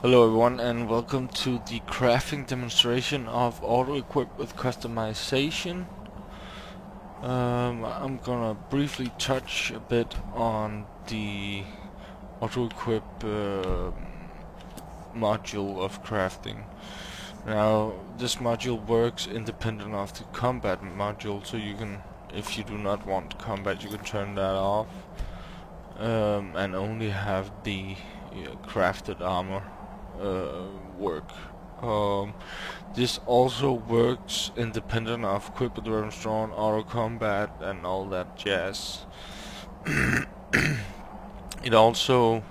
Hello everyone and welcome to the crafting demonstration of auto-equip with customization. I'm gonna briefly touch a bit on the auto-equip module of crafting. Now this module works independent of the combat module, so you can, if you do not want combat, you can turn that off and only have the crafted armor work. This also works independent of equip with weapons drawn, auto combat, and all that jazz. It also,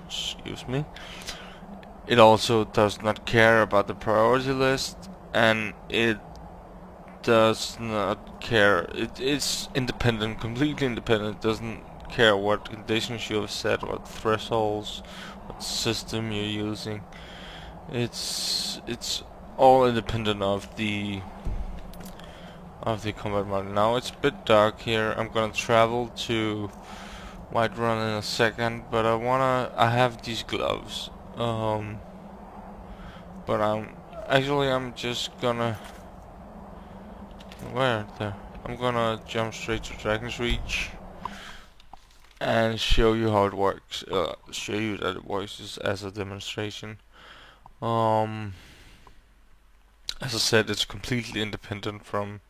it also does not care about the priority list, and it does not care. It is independent, completely independent. It doesn't care what conditions you have set, what thresholds, what system you're using. It's all independent of the combat model. Now it's a bit dark here. I'm gonna travel to Whiterun in a second, but I have these gloves. But I'm just gonna I'm gonna jump straight to Dragon's Reach and show you how it works. Show you that it works as a demonstration. As I said, it's completely independent from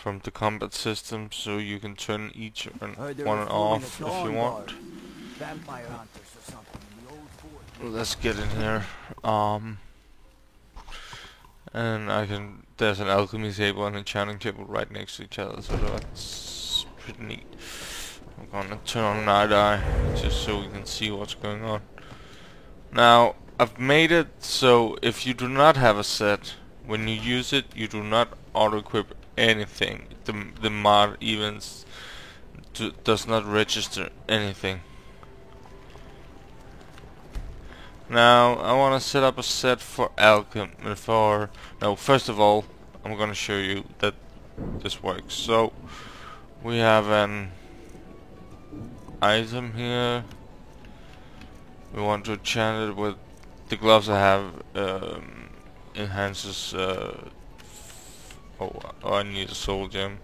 the combat system, so you can turn each one off if you want. Vampire hunters or something in the old fort. Let's get in here. And there's an alchemy table and a enchanting table right next to each other, so that's pretty neat. I'm gonna turn on Night Eye just so we can see what's going on. Now, I've made it so if you do not have a set, when you use it, you do not auto-equip anything. The mod even does not register anything. Now, I want to set up a set for alchemy. First of all, I'm gonna show you that this works. So, we have an item here. We want to enchant it with the gloves I have. Enhances I need a soul gem.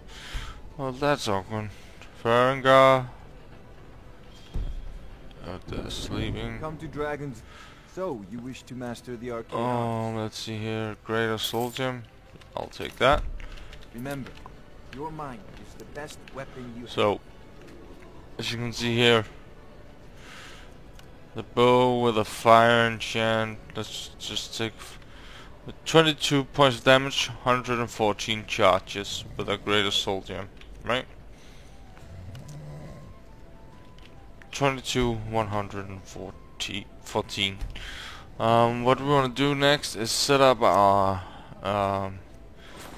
Well, that's awkward. Farengar. They're sleeping. Come to dragons. So, you wish to master the arcane Oh, arts. let's see here. Greater soul gem. I'll take that. Remember, your mind is the best weapon you have. So, as you can see here, the bow with a fire enchant. Let's just take with 22 points of damage, 114 charges with a greater soul gem, right? 22, 114. What we want to do next is set up our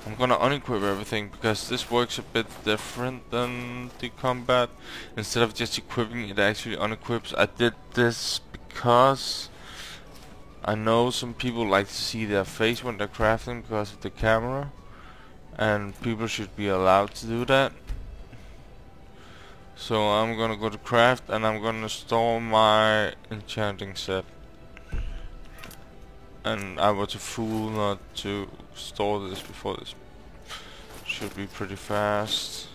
I'm gonna unequip everything because this works a bit different than the combat. Instead of just equipping, it actually unequips. I did this because I know some people like to see their face when they're crafting because of the camera, and people should be allowed to do that. So I'm gonna go to craft and I'm gonna store my enchanting set. And I was a fool not to store this before. This should be pretty fast.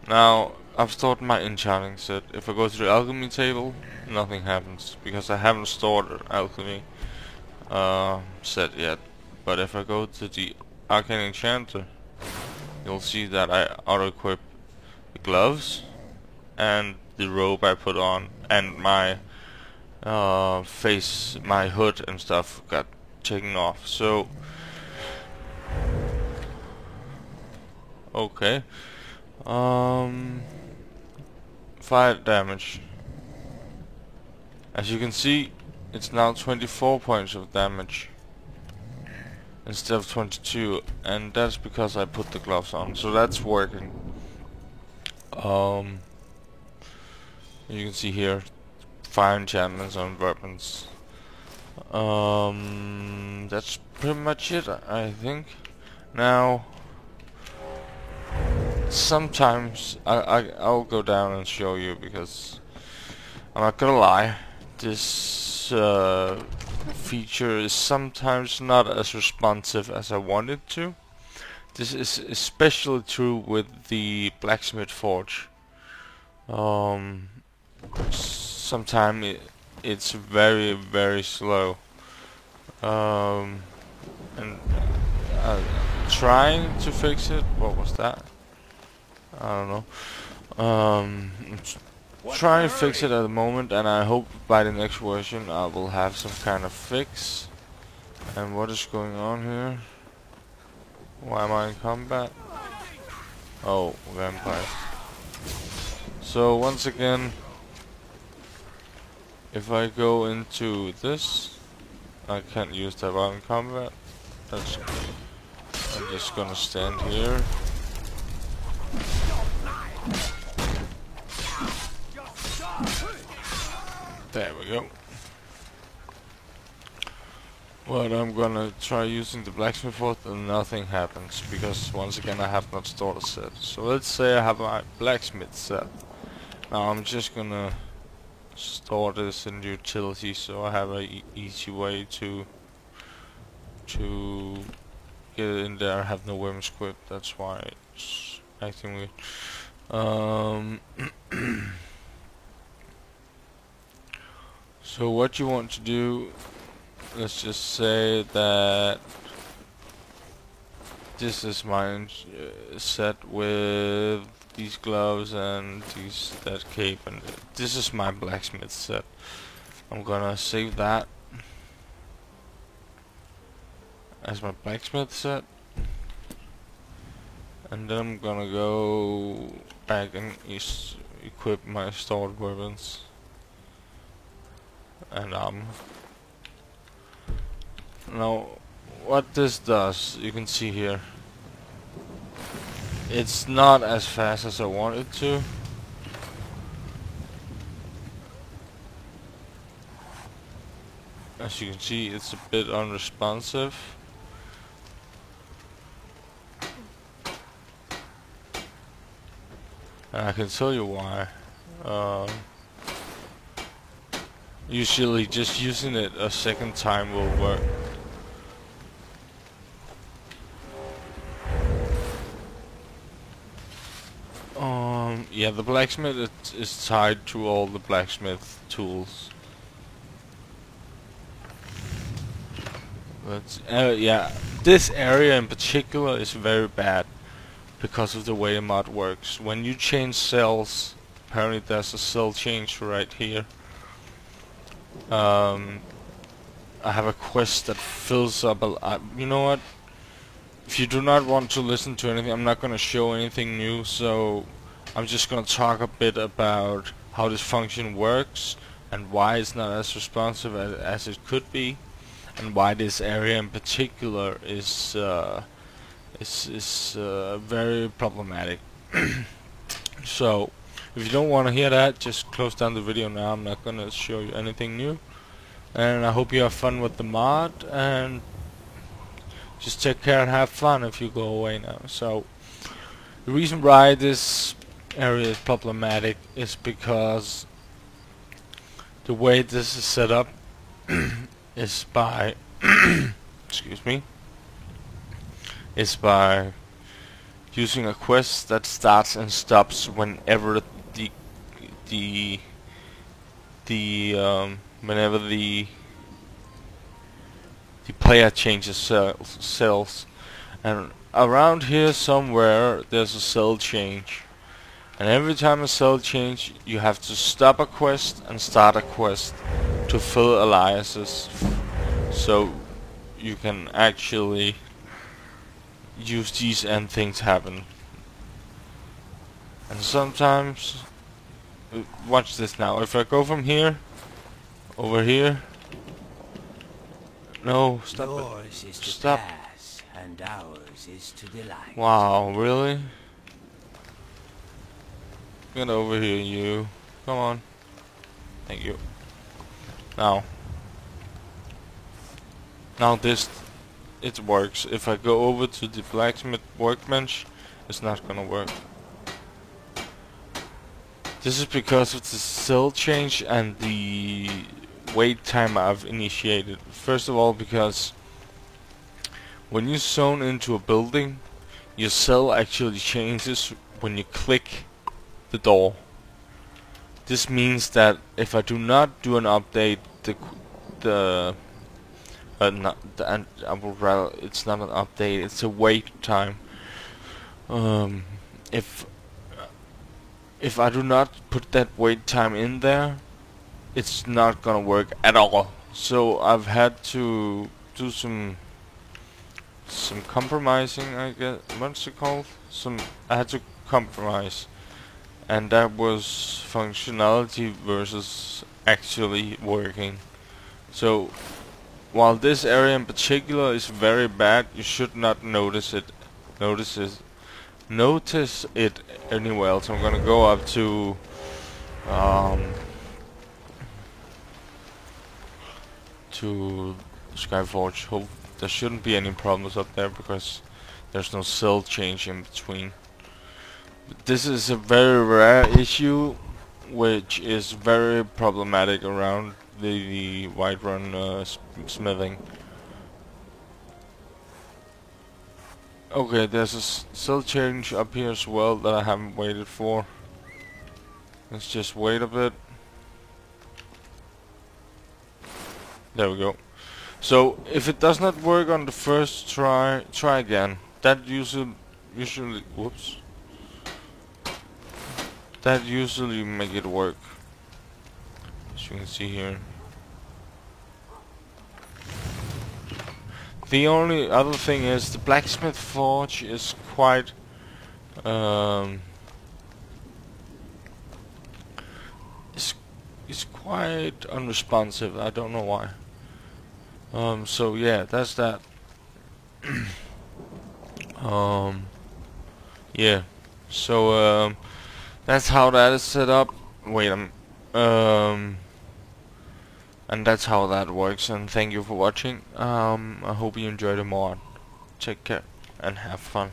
Now I've stored my enchanting set. If I go to the alchemy table, nothing happens because I haven't stored an alchemy set yet. But if I go to the arcane enchanter, you'll see that I auto-equip the gloves and the robe I put on, and my face, my hood and stuff got taken off. So okay, fire damage. As you can see, it's now 24 points of damage instead of 22, and that's because I put the gloves on. So that's working. You can see here fire enchantments on weapons. That's pretty much it, I think. Now, sometimes I'll go down and show you because I'm not gonna lie, this feature is sometimes not as responsive as I want it to. This is especially true with the blacksmith forge. Sometimes it's very, very slow. And trying to fix it. What was that? I don't know. Trying to fix it at the moment, and I hope by the next version I will have some kind of fix. And what is going on here? Why am I in combat? Oh, vampires. So once again, if I go into this, I can't use that while in combat. I'm just gonna stand here. There we go. But I'm gonna try using the blacksmith forge and nothing happens, because once again I have not stored a set. So let's say I have my blacksmith set. Now I'm just gonna store this in utility so I have a easy way to get it in there. I have no weapon script, that's why it's acting weird. So what you want to do, let's just say that this is my set with these gloves and that cape, and this is my blacksmith set. I'm gonna save that as my blacksmith set, and then I'm gonna go back and equip my stored weapons and now what this does, you can see here, it's not as fast as I want it to. As you can see, it's a bit unresponsive. And I can tell you why. Usually just using it a second time will work. Yeah, the blacksmith is tied to all the blacksmith tools. But yeah, this area in particular is very bad because of the way the mod works. When you change cells, apparently there's a cell change right here. I have a quest that fills up a you know what? If you do not want to listen to anything, I'm not gonna show anything new, so I'm just gonna talk a bit about how this function works and why it's not as responsive as it could be, and why this area in particular is very problematic. So if you don't want to hear that, just close down the video now. I'm not gonna show you anything new, and I hope you have fun with the mod, and just take care and have fun if you go away now. So the reason why this area is problematic is because the way this is set up is by excuse me, is by using a quest that starts and stops whenever whenever the player changes cells, and around here somewhere there's a cell change, and every time a cell change you have to stop a quest and start a quest to fill alliances, so you can actually use these and things happen. And sometimes, watch this now, if I go from here over here, no, stop Yours it. is to Stop. pass, and ours is to delight. Wow, really? Get over here, you. Come on. Thank you. Now this, it works. If I go over to the blacksmith workbench, it's not gonna work. This is because of the cell change and the wait time I've initiated. First of all, because when you zone into a building, your cell actually changes when you click the door. This means that if I do not do an update, I would rather, it's not an update, it's a wait time. If I do not put that wait time in there, it's not gonna work at all. So I've had to do some compromising, I guess. What's it called? I had to compromise, and that was functionality versus actually working. So while this area in particular is very bad, you should not notice it anywhere else. I'm gonna go up to Skyforge. Hope there shouldn't be any problems up there because there's no cell change in between. But this is a very rare issue, which is very problematic around the Whiterun smithing. Okay, there's a cell change up here as well that I haven't waited for. Let's just wait a bit. There we go. So if it does not work on the first try again. That usually whoops. That usually make it work. As you can see here. The only other thing is the blacksmith forge is quite it's quite unresponsive. I don't know why. So yeah, that's that. Yeah. So that's how that is set up. Wait a minute. And that's how that works. And thank you for watching. I hope you enjoyed the mod. Take care and have fun.